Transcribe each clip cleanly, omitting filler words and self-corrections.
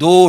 2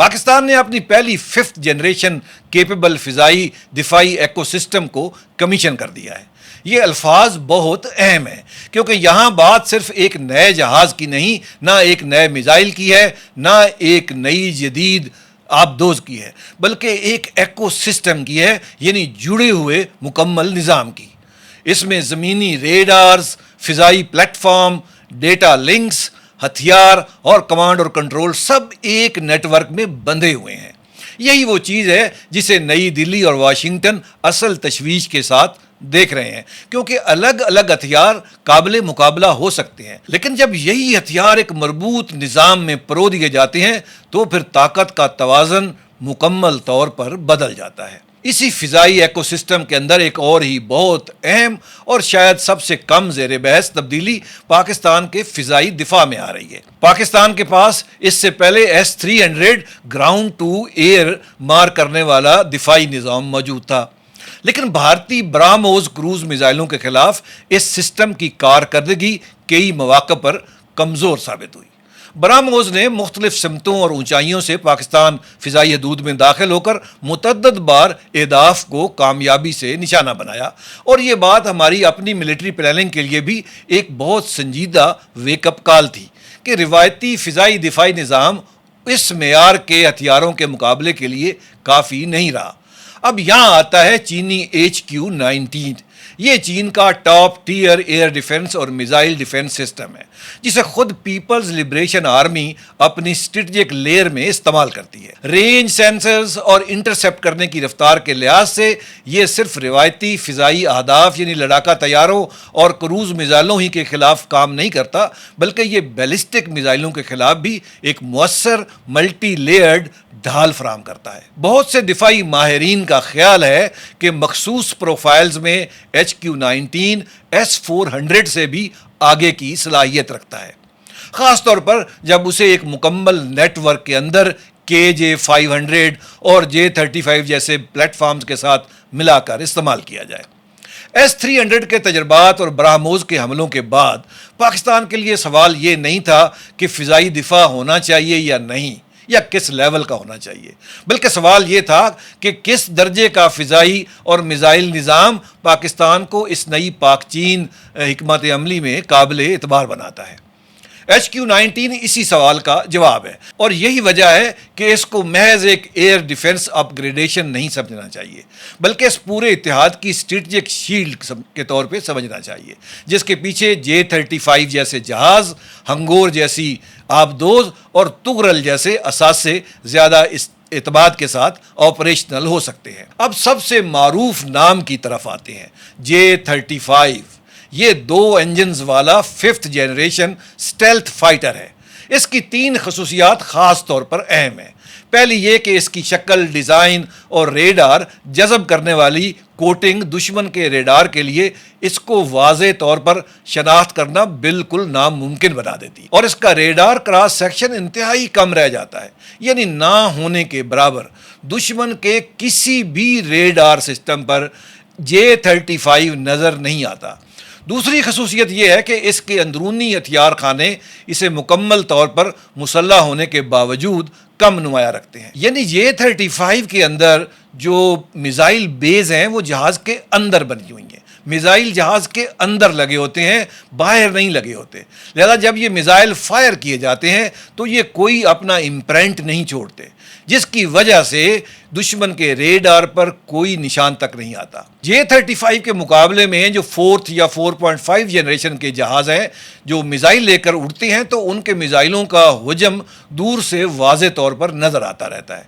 پاکستان نے اپنی پہلی 5th جنریشن کیپیبل فضائی دفاعی ایکو سسٹم کو کمیشن کر دیا ہے۔ یہ الفاظ بہت اہم ہیں کیونکہ یہاں بات صرف ایک نئے جہاز کی نہیں، نہ ایک نئے میزائل کی ہے، نہ ایک نئی جدید آبدوز کی ہے، بلکہ ایک ایکو سسٹم کی ہے، یعنی جڑے ہوئے مکمل نظام کی۔ اس میں زمینی ریڈارز، فضائی پلیٹ فارم، ڈیٹا لنکس، ہتھیار اور کمانڈ اور کنٹرول سب ایک نیٹ ورک میں بندھے ہوئے ہیں۔ یہی وہ چیز ہے جسے نئی دلی اور واشنگٹن اصل تشویش کے ساتھ دیکھ رہے ہیں، کیونکہ الگ الگ ہتھیار قابل مقابلہ ہو سکتے ہیں، لیکن جب یہی ہتھیار ایک مربوط نظام میں پرو دیے جاتے ہیں تو پھر طاقت کا توازن مکمل طور پر بدل جاتا ہے۔ اسی فضائی ایکو سسٹم کے اندر ایک اور ہی بہت اہم اور شاید سب سے کم زیر بحث تبدیلی پاکستان کے فضائی دفاع میں آ رہی ہے۔ پاکستان کے پاس اس سے پہلے S-300 گراؤنڈ ٹو ایئر مار کرنے والا دفاعی نظام موجود تھا، لیکن بھارتی براموز کروز میزائلوں کے خلاف اس سسٹم کی کارکردگی کئی مواقع پر کمزور ثابت ہوئی۔ براموز نے مختلف سمتوں اور اونچائیوں سے پاکستان فضائی حدود میں داخل ہو کر متعدد بار اہداف کو کامیابی سے نشانہ بنایا، اور یہ بات ہماری اپنی ملٹری پلاننگ کے لیے بھی ایک بہت سنجیدہ ویک اپ کال تھی کہ روایتی فضائی دفاعی نظام اس معیار کے ہتھیاروں کے مقابلے کے لیے کافی نہیں رہا۔ اب یہاں آتا ہے چینی HQ-19۔ یہ چین کا ٹاپ ٹیئر ایئر ڈیفنس اور میزائل ڈیفنس سسٹم ہے، جسے خود پیپلز لبریشن آرمی اپنی اسٹریٹجک لیئر میں استعمال کرتی ہے۔ رینج سینسرز اور انٹرسیپٹ کرنے کی رفتار کے لحاظ سے یہ صرف روایتی فضائی اہداف یعنی لڑاکا طیاروں اور کروز میزائلوں ہی کے خلاف کام نہیں کرتا، بلکہ یہ بیلسٹک میزائلوں کے خلاف بھی ایک مؤثر ملٹی لیئرڈ ڈھال فراہم کرتا ہے۔ بہت سے دفاعی ماہرین کا خیال ہے کہ مخصوص پروفائلز میں HQ-19 S-400 سے بھی آگے کی صلاحیت رکھتا ہے، خاص طور پر جب اسے ایک مکمل نیٹ ورک کے اندر KJ-500 اور J-35 جیسے پلیٹ فارمز کے ساتھ ملا کر استعمال کیا جائے۔ S-300 کے تجربات اور براموز کے حملوں کے بعد پاکستان کے لیے سوال یہ نہیں تھا کہ فضائی دفاع ہونا چاہیے یا نہیں، یا کس لیول کا ہونا چاہیے، بلکہ سوال یہ تھا کہ کس درجے کا فضائی اور میزائل نظام پاکستان کو اس نئی پاک چین حکمت عملی میں قابل اعتبار بناتا ہے۔ HQ-19 اسی سوال کا جواب ہے، اور یہی وجہ ہے کہ اس کو محض ایک ایئر ڈیفنس اپ گریڈیشن نہیں سمجھنا چاہیے، بلکہ اس پورے اتحاد کی اسٹریٹجک شیلڈ کے طور پہ سمجھنا چاہیے، جس کے پیچھے J-35 جیسے جہاز، ہنگور جیسی آبدوز اور تغرل جیسے اثاثے زیادہ اعتماد کے ساتھ آپریشنل ہو سکتے ہیں۔ اب سب سے معروف نام کی طرف آتے ہیں۔ J-35 یہ 2 انجنز والا 5th جنریشن اسٹیلتھ فائٹر ہے۔ اس کی 3 خصوصیات خاص طور پر اہم ہیں۔ پہلی یہ کہ اس کی شکل، ڈیزائن اور ریڈار جذب کرنے والی کوٹنگ دشمن کے ریڈار کے لیے اس کو واضح طور پر شناخت کرنا بالکل ناممکن بنا دیتی، اور اس کا ریڈار کراس سیکشن انتہائی کم رہ جاتا ہے، یعنی نہ ہونے کے برابر۔ دشمن کے کسی بھی ریڈار سسٹم پر J-35 نظر نہیں آتا۔ دوسری خصوصیت یہ ہے کہ اس کے اندرونی ہتھیار خانے اسے مکمل طور پر مسلح ہونے کے باوجود کم نمایاں رکھتے ہیں، یعنی J-35 کے اندر جو میزائل بیز ہیں وہ جہاز کے اندر بنی ہوئی ہیں، میزائل جہاز کے اندر لگے ہوتے ہیں، باہر نہیں لگے ہوتے، لہذا جب یہ میزائل فائر کیے جاتے ہیں تو یہ کوئی اپنا امپرنٹ نہیں چھوڑتے، جس کی وجہ سے دشمن کے ریڈار پر کوئی نشان تک نہیں آتا۔ J-35 کے مقابلے میں جو 4th یا 4.5 جنریشن کے جہاز ہیں جو میزائل لے کر اڑتے ہیں تو ان کے میزائلوں کا حجم دور سے واضح طور پر نظر آتا رہتا ہے۔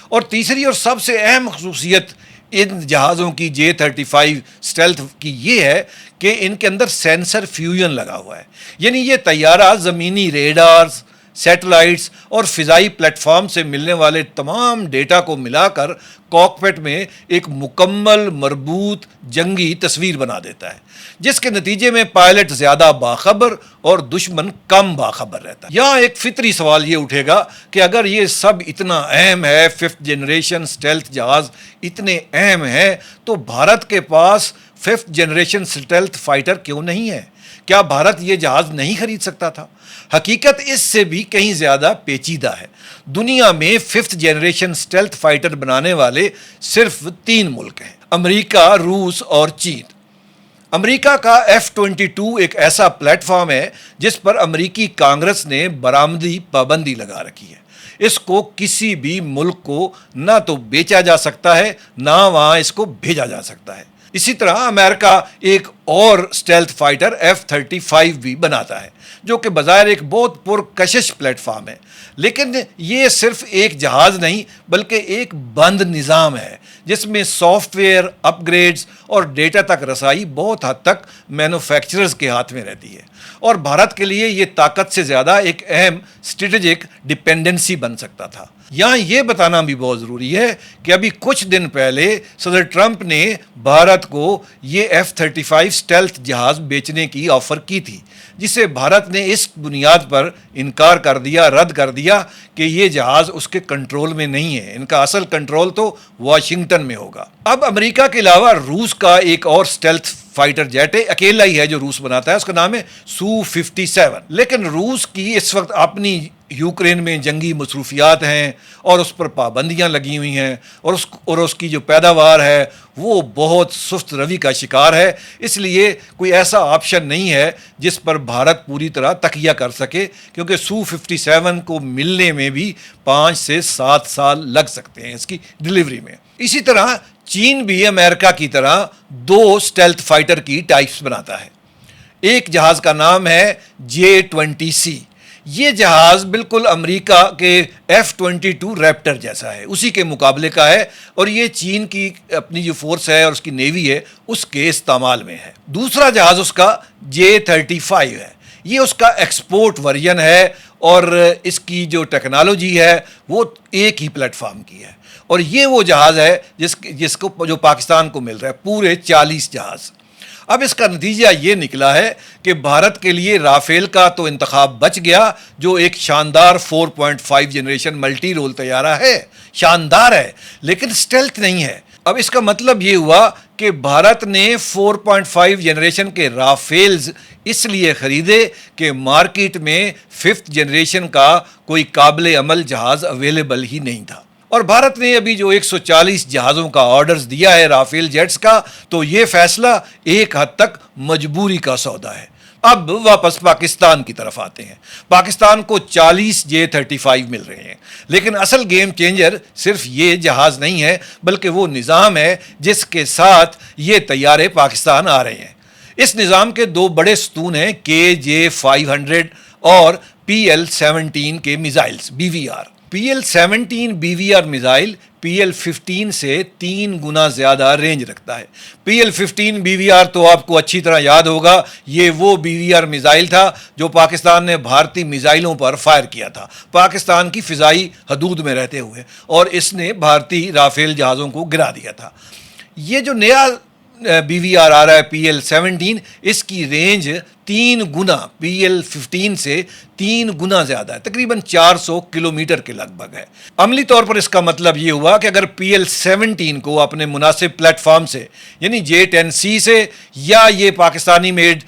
اور تیسری اور سب سے اہم خصوصیت ان جہازوں کی J-35 اسٹیلتھ کی یہ ہے کہ ان کے اندر سینسر فیوژن لگا ہوا ہے، یعنی یہ طیارہ زمینی ریڈارز، سیٹلائٹس اور فضائی پلیٹ فارم سے ملنے والے تمام ڈیٹا کو ملا کر کاکپٹ میں ایک مکمل مربوط جنگی تصویر بنا دیتا ہے، جس کے نتیجے میں پائلٹ زیادہ باخبر اور دشمن کم باخبر رہتا ہے۔ یہاں ایک فطری سوال یہ اٹھے گا کہ اگر یہ سب اتنا اہم ہے، 5th جنریشن اسٹیلتھ جہاز اتنے اہم ہیں، تو بھارت کے پاس 5th جنریشن اسٹیلتھ فائٹر کیوں نہیں ہے؟ کیا بھارت یہ جہاز نہیں خرید سکتا تھا؟ حقیقت اس سے بھی کہیں زیادہ پیچیدہ ہے۔ دنیا میں 5th جنریشن اسٹیلتھ فائٹر بنانے والے صرف 3 ملک ہیں: امریکہ، روس اور چین۔ امریکہ کا F-22 ایک ایسا پلیٹ فارم ہے جس پر امریکی کانگریس نے برآمدی پابندی لگا رکھی ہے۔ اس کو کسی بھی ملک کو نہ تو بیچا جا سکتا ہے، نہ وہاں اس کو بھیجا جا سکتا ہے۔ اسی طرح امریکہ ایک اور اسٹیلتھ فائٹر F-35 بھی بناتا ہے، جو کہ بظاہر ایک بہت پرکشش پلیٹ فارم ہے، لیکن یہ صرف ایک جہاز نہیں بلکہ ایک بند نظام ہے جس میں سافٹ ویئر، اپ گریڈز اور ڈیٹا تک رسائی بہت حد تک مینوفیکچررز کے ہاتھ میں رہتی ہے، اور بھارت کے لیے یہ طاقت سے زیادہ ایک اہم اسٹریٹجک ڈپینڈنسی بن سکتا تھا۔ یہاں یہ بتانا بھی بہت ضروری ہے کہ ابھی کچھ دن پہلے صدر ٹرمپ نے بھارت کو یہ F-35 اسٹیلتھ جہاز بیچنے کی آفر کی تھی، جسے بھارت نے اس بنیاد پر انکار کر دیا، رد کر دیا کہ یہ جہاز اس کے کنٹرول میں نہیں ہے، ان کا اصل کنٹرول تو واشنگٹن میں ہوگا۔ اب امریکہ کے علاوہ روس کا ایک اور اسٹیلتھ فائٹر جیٹ ہے، اکیلا ہی ہے جو روس بناتا ہے، اس کا نام ہے Su-57۔ لیکن روس کی اس وقت اپنی یوکرین میں جنگی مصروفیات ہیں اور اس پر پابندیاں لگی ہوئی ہیں، اور اس کی جو پیداوار ہے وہ بہت سست روی کا شکار ہے، اس لیے کوئی ایسا آپشن نہیں ہے جس پر بھارت پوری طرح تکیہ کر سکے، کیونکہ Su-57 کو ملنے میں بھی 5 سے 7 سال لگ سکتے ہیں اس کی ڈلیوری میں۔ اسی طرح چین بھی امریکہ کی طرح 2 اسٹیلتھ فائٹر کی ٹائپس بناتا ہے۔ ایک جہاز کا نام ہے J-20C۔ یہ جہاز بالکل امریکہ کے F-22 ریپٹر جیسا ہے، اسی کے مقابلے کا ہے، اور یہ چین کی اپنی جو فورس ہے اور اس کی نیوی ہے اس کے استعمال میں ہے۔ دوسرا جہاز اس کا J-35 ہے، یہ اس کا ایکسپورٹ ورژن ہے، اور اس کی جو ٹیکنالوجی ہے وہ ایک ہی پلیٹ فارم کی ہے، اور یہ وہ جہاز ہے جس کو جو پاکستان کو مل رہا ہے، پورے 40 جہاز۔ اب اس کا نتیجہ یہ نکلا ہے کہ بھارت کے لیے رافیل کا تو انتخاب بچ گیا، جو ایک شاندار 4.5 جنریشن ملٹی رول طیارہ ہے، شاندار ہے، لیکن اسٹیلتھ نہیں ہے۔ اب اس کا مطلب یہ ہوا کہ بھارت نے 4.5 جنریشن کے رافیلز اس لیے خریدے کہ مارکیٹ میں 5th جنریشن کا کوئی قابل عمل جہاز اویلیبل ہی نہیں تھا، اور بھارت نے ابھی جو 140 جہازوں کا آرڈرز دیا ہے رافیل جیٹس کا، تو یہ فیصلہ ایک حد تک مجبوری کا سودا ہے۔ اب واپس پاکستان کی طرف آتے ہیں۔ پاکستان کو 40 J-35 مل رہے ہیں، لیکن اصل گیم چینجر صرف یہ جہاز نہیں ہے بلکہ وہ نظام ہے جس کے ساتھ یہ طیارے پاکستان آ رہے ہیں۔ اس نظام کے 2 بڑے ستون ہیں، KJ-500 اور PL-17 کے missiles BVR۔ PL-17 BVR missile PL-15 سے 3 گنا زیادہ رینج رکھتا ہے۔ PL-15 BVR تو آپ کو اچھی طرح یاد ہوگا، یہ وہ BVR میزائل تھا جو پاکستان نے بھارتی میزائلوں پر فائر کیا تھا پاکستان کی فضائی حدود میں رہتے ہوئے، اور اس نے بھارتی رافیل جہازوں کو گرا دیا تھا۔ یہ جو نیا BVR آ رہا ہے PL-17، اس کی رینج 3 گنا PL-15 سے 3 گنا زیادہ ہے، تقریباً 400 کلومیٹر کے لگ بھگ ہے۔ عملی طور پر اس کا مطلب یہ ہوا کہ اگر PL-17 کو اپنے مناسب پلیٹ فارم سے، یعنی J-10C سے یا یہ پاکستانی میڈ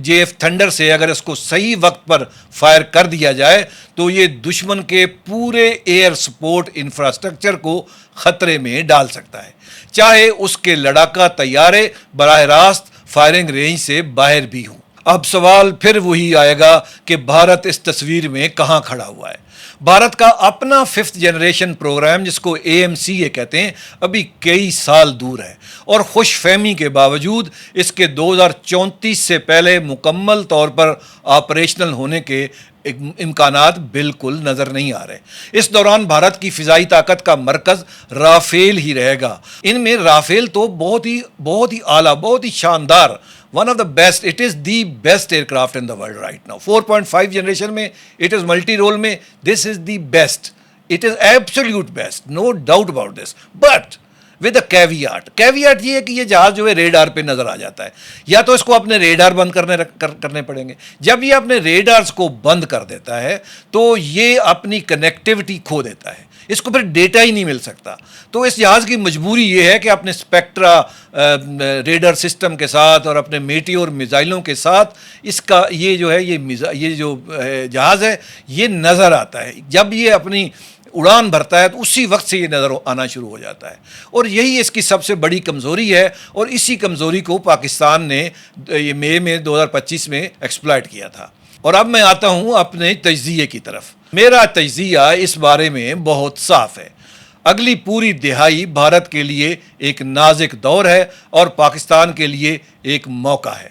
JF تھنڈر سے، اگر اس کو صحیح وقت پر فائر کر دیا جائے تو یہ دشمن کے پورے ایئر سپورٹ انفراسٹرکچر کو خطرے میں ڈال سکتا ہے، چاہے اس کے لڑاکا طیارے براہ راست فائرنگ رینج سے باہر بھی ہوں۔ اب سوال پھر وہی آئے گا کہ بھارت اس تصویر میں کہاں کھڑا ہوا ہے۔ بھارت کا اپنا 5th جنریشن پروگرام، جس کو AMCA کہتے ہیں، ابھی کئی سال دور ہے، اور خوش فہمی کے باوجود اس کے 2034 سے پہلے مکمل طور پر آپریشنل ہونے کے امکانات بالکل نظر نہیں آ رہے۔ اس دوران بھارت کی فضائی طاقت کا مرکز رافیل ہی رہے گا۔ ان میں رافیل تو بہت ہی اعلیٰ، بہت ہی شاندار، one of the best, it is the best aircraft in the world right now. 4.5 generation میں it is multi role میں this is the best, it is absolute best, no doubt about this, but with a caveat یہ ہے کہ یہ جہاز جو ہے radar پہ نظر آ جاتا ہے، یا تو اس کو اپنے ریڈار بند کرنے پڑیں گے۔ جب یہ اپنے ریڈارز کو بند کر دیتا ہے تو یہ اپنی کنیکٹیوٹی کھو دیتا ہے، اس کو پھر ڈیٹا ہی نہیں مل سکتا. تو اس جہاز کی مجبوری یہ ہے کہ اپنے اسپیکٹرا ریڈر سسٹم کے ساتھ اور اپنے میٹیور میزائلوں کے ساتھ اس کا یہ جو ہے یہ جو جہاز ہے یہ نظر آتا ہے. جب یہ اپنی اڑان بھرتا ہے تو اسی وقت سے یہ نظر آنا شروع ہو جاتا ہے, اور یہی اس کی سب سے بڑی کمزوری ہے, اور اسی کمزوری کو پاکستان نے یہ مئی میں 2025 میں ایکسپلائٹ کیا تھا. اور اب میں آتا ہوں اپنے تجزیے کی طرف. میرا تجزیہ اس بارے میں بہت صاف ہے. اگلی پوری دہائی بھارت کے لیے ایک نازک دور ہے اور پاکستان کے لیے ایک موقع ہے.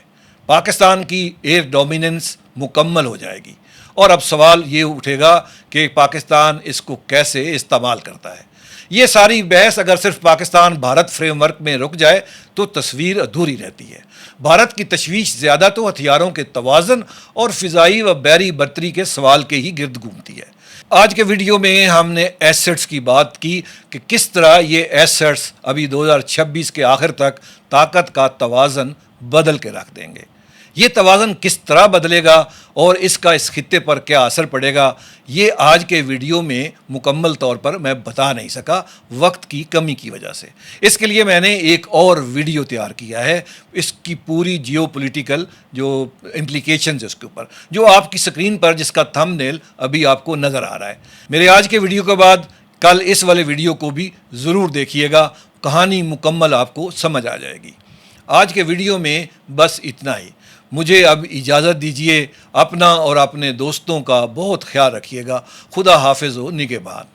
پاکستان کی ایئر ڈومیننس مکمل ہو جائے گی, اور اب سوال یہ اٹھے گا کہ پاکستان اس کو کیسے استعمال کرتا ہے. یہ ساری بحث اگر صرف پاکستان بھارت فریم ورک میں رک جائے تو تصویر ادھوری رہتی ہے. بھارت کی تشویش زیادہ تو ہتھیاروں کے توازن اور فضائی و بحری برتری کے سوال کے ہی گرد گھومتی ہے. آج کے ویڈیو میں ہم نے ایسٹس کی بات کی کہ کس طرح یہ ایسٹس ابھی 2026 کے آخر تک طاقت کا توازن بدل کے رکھ دیں گے. یہ توازن کس طرح بدلے گا اور اس کا اس خطے پر کیا اثر پڑے گا, یہ آج کے ویڈیو میں مکمل طور پر میں بتا نہیں سکا وقت کی کمی کی وجہ سے. اس کے لیے میں نے ایک اور ویڈیو تیار کیا ہے, اس کی پوری جیو پولیٹیکل جو امپلیکیشنز اس کے اوپر, جو آپ کی سکرین پر جس کا تھم نیل ابھی آپ کو نظر آ رہا ہے. میرے آج کے ویڈیو کے بعد کل اس والے ویڈیو کو بھی ضرور دیکھیے گا, کہانی مکمل آپ کو سمجھ آ جائے گی. آج کے ویڈیو میں بس اتنا ہی. مجھے اب اجازت دیجیے. اپنا اور اپنے دوستوں کا بہت خیال رکھیے گا. خدا حافظ و نگہبان.